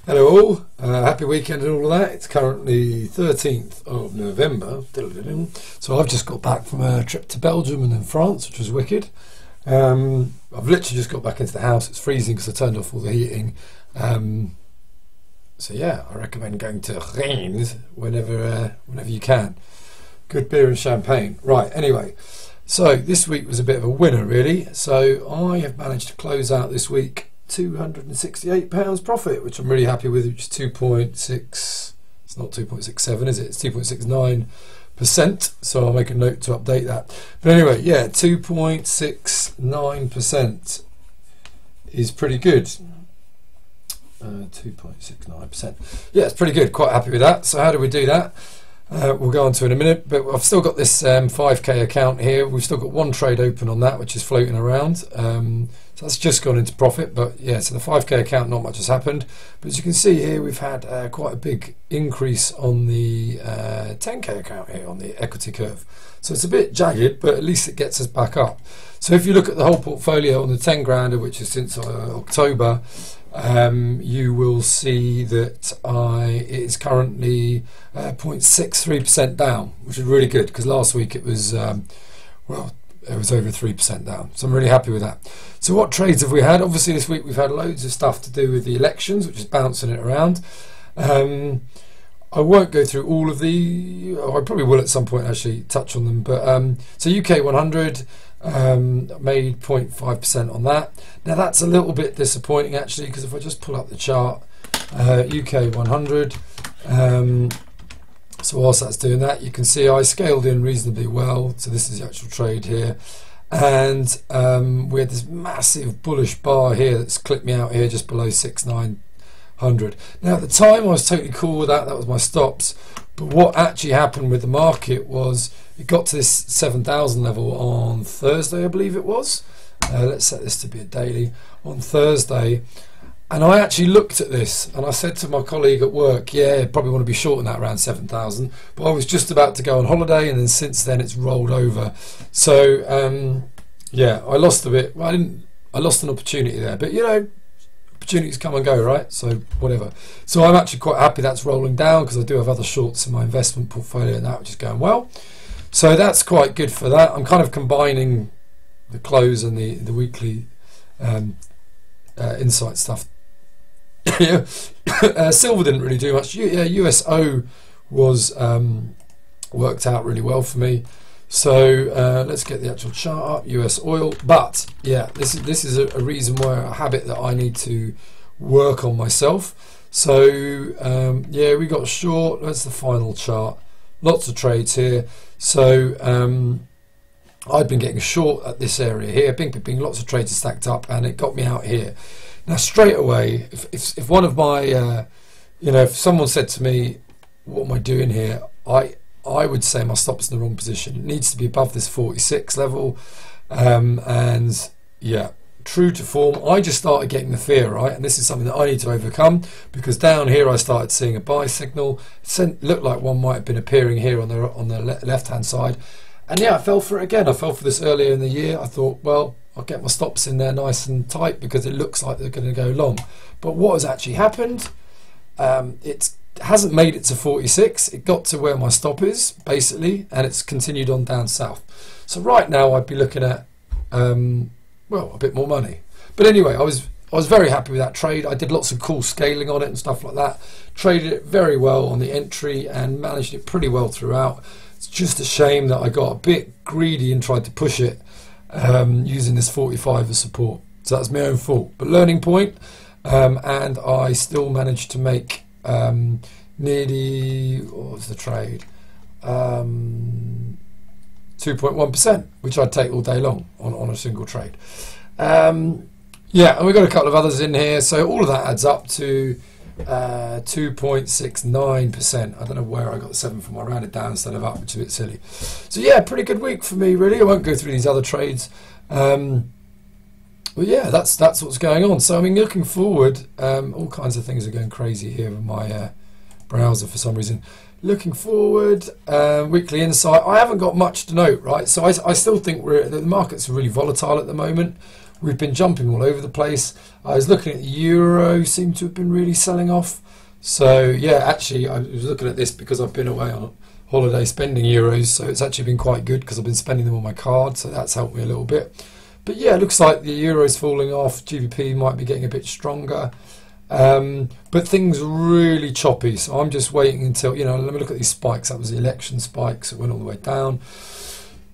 Hello all, happy weekend and all of that. It's currently 13th of November, so I've just got back from a trip to Belgium and then France, which was wicked. I've literally just got back into the house. It's freezing because I turned off all the heating. So yeah, I recommend going to Rennes whenever you can. Good beer and champagne. Right, anyway, so this week was a bit of a winner really. So I have managed to close out this week £268 profit, which I'm really happy with, which is 2.6, it's not 2.67 is it, it's 2.69%, so I'll make a note to update that. But anyway, yeah, 2.69% is pretty good. 2.69%, yeah, it's pretty good, quite happy with that. So how do we do that? We'll go on to in a minute, but I've still got this 5k account here. We've still got one trade open on that, which is floating around. So that's just gone into profit, but yeah, so the 5k account, not much has happened. But as you can see here, we've had quite a big increase on the 10k account here on the equity curve. So it's a bit jagged, but at least it gets us back up. So if you look at the whole portfolio on the 10 grander, which is since October, you will see that it is currently 0.63% down, which is really good because last week it was well, it was over 3% down, so I'm really happy with that. So what trades have we had? Obviously this week we've had loads of stuff to do with the elections, which is bouncing it around. I won't go through all of the, I probably will at some point actually touch on them, but so UK 100 made 0.5% on that. Now that's a little bit disappointing actually, because if I just pull up the chart, UK 100, so whilst that's doing that, you can see I scaled in reasonably well. So this is the actual trade here, and we had this massive bullish bar here that's clipped me out here just below 6,900. Now at the time I was totally cool with that, that was my stops, but what actually happened with the market was it got to this 7,000 level on Thursday, I believe it was. Let's set this to be a daily on Thursday. And I actually looked at this and I said to my colleague at work, yeah, probably want to be shorting that around 7,000. But I was just about to go on holiday, and then since then it's rolled over. So yeah, I lost a bit. Well, I lost an opportunity there, but you know, opportunities come and go, right? So whatever. So I'm actually quite happy that's rolling down, because I do have other shorts in my investment portfolio and that, which is going well. So that's quite good for that. I'm kind of combining the close and the weekly insight stuff. Silver didn't really do much. USO was worked out really well for me. So let's get the actual chart up. US oil, but yeah, this is a reason why, a habit that I need to work on myself. So yeah, we got short. That's the final chart. Lots of trades here. So I've been getting short at this area here. Bing, lots of trades are stacked up, and it got me out here. Now straight away, if one of my, you know, if someone said to me, what am I doing here? I would say my stop's in the wrong position. It needs to be above this 46 level. And yeah, true to form, I just started getting the fear, right? And this is something that I need to overcome, because down here I started seeing a buy signal. It looked like one might have been appearing here on the left-hand side. And yeah, I fell for it again. I fell for this earlier in the year. I thought, well, I'll get my stops in there nice and tight because it looks like they're going to go long. But what has actually happened, it hasn't made it to 46. It got to where my stop is, basically, and it's continued on down south. So right now I'd be looking at, well, a bit more money. But anyway, I was very happy with that trade. I did lots of cool scaling on it and stuff like that. Traded it very well on the entry and managed it pretty well throughout. It's just a shame that I got a bit greedy and tried to push it using this 45 as support. So that's my own fault, but learning point. And I still managed to make nearly, what was the trade? 2.1%, which I'd take all day long on a single trade. Yeah, and we've got a couple of others in here, so all of that adds up to 2.69%. I don't know where I got the 7 from. I rounded down instead of up, which is a bit silly. So yeah, pretty good week for me, really. I won't go through these other trades. But yeah, that's what's going on. So I mean, looking forward, all kinds of things are going crazy here with my browser for some reason. Looking forward, weekly insight. I haven't got much to note, right? So I still think the markets are really volatile at the moment. we've been jumping all over the place. I was looking at the euro, seemed to have been really selling off. So yeah, actually I was looking at this because I've been away on holiday spending euros, so it's actually been quite good because I've been spending them on my card, so that's helped me a little bit. But yeah, it looks like the euro's falling off, GBP might be getting a bit stronger, but things are really choppy, so I'm just waiting until, you know, let me look at these spikes. That was the election spikes, it went all the way down.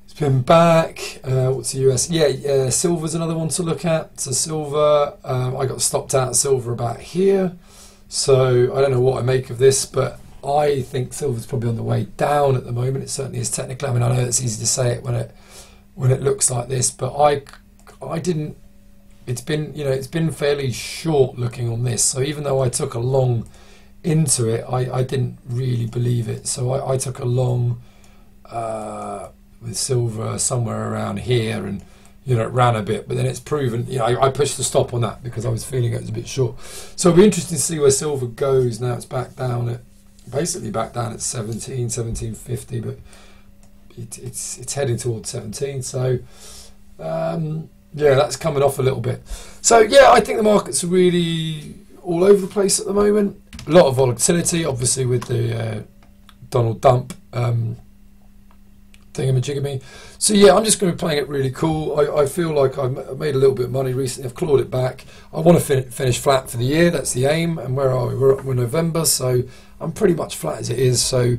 It's been back. What's the US? Yeah, silver's another one to look at. So silver, I got stopped out at silver about here. So I don't know what I make of this, but I think silver's probably on the way down at the moment. It certainly is technically. I mean, I know it's easy to say it when it looks like this, but I didn't. It's been, you know, it's been fairly short looking on this. So even though I took a long into it, I didn't really believe it. So I took a long with silver somewhere around here, and you know, it ran a bit, but then it's proven, you know, I pushed the stop on that because I was feeling it was a bit short. So it'll be interesting to see where silver goes now. It's back down at, basically back down at 1750, but it's heading towards 17. So yeah, that's coming off a little bit. So yeah, I think the markets are really all over the place at the moment. A lot of volatility, obviously, with the Donald Dump thingamajigamy. So yeah, I'm just going to be playing it really cool. I feel like I've made a little bit of money recently. I've clawed it back. I want to finish flat for the year. That's the aim. And where are we? We're November, so I'm pretty much flat as it is. So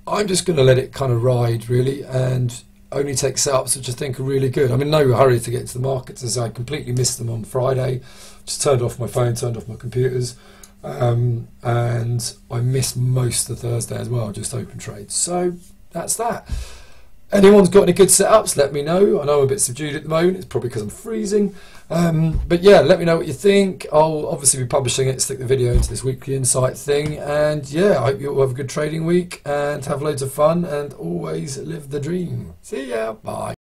I'm just going to let it kind of ride, really, and only take setups which I think are really good. I'm in no hurry to get into the markets, as I completely missed them on Friday. Just turned off my phone, turned off my computers, and I missed most of Thursday as well, just open trades. So that's that. Anyone's got any good setups, let me know. I know I'm a bit subdued at the moment. It's probably because I'm freezing. But yeah, let me know what you think. I'll obviously be publishing it, stick the video into this weekly insight thing. And yeah, I hope you all have a good trading week and have loads of fun and always live the dream. See ya. Bye.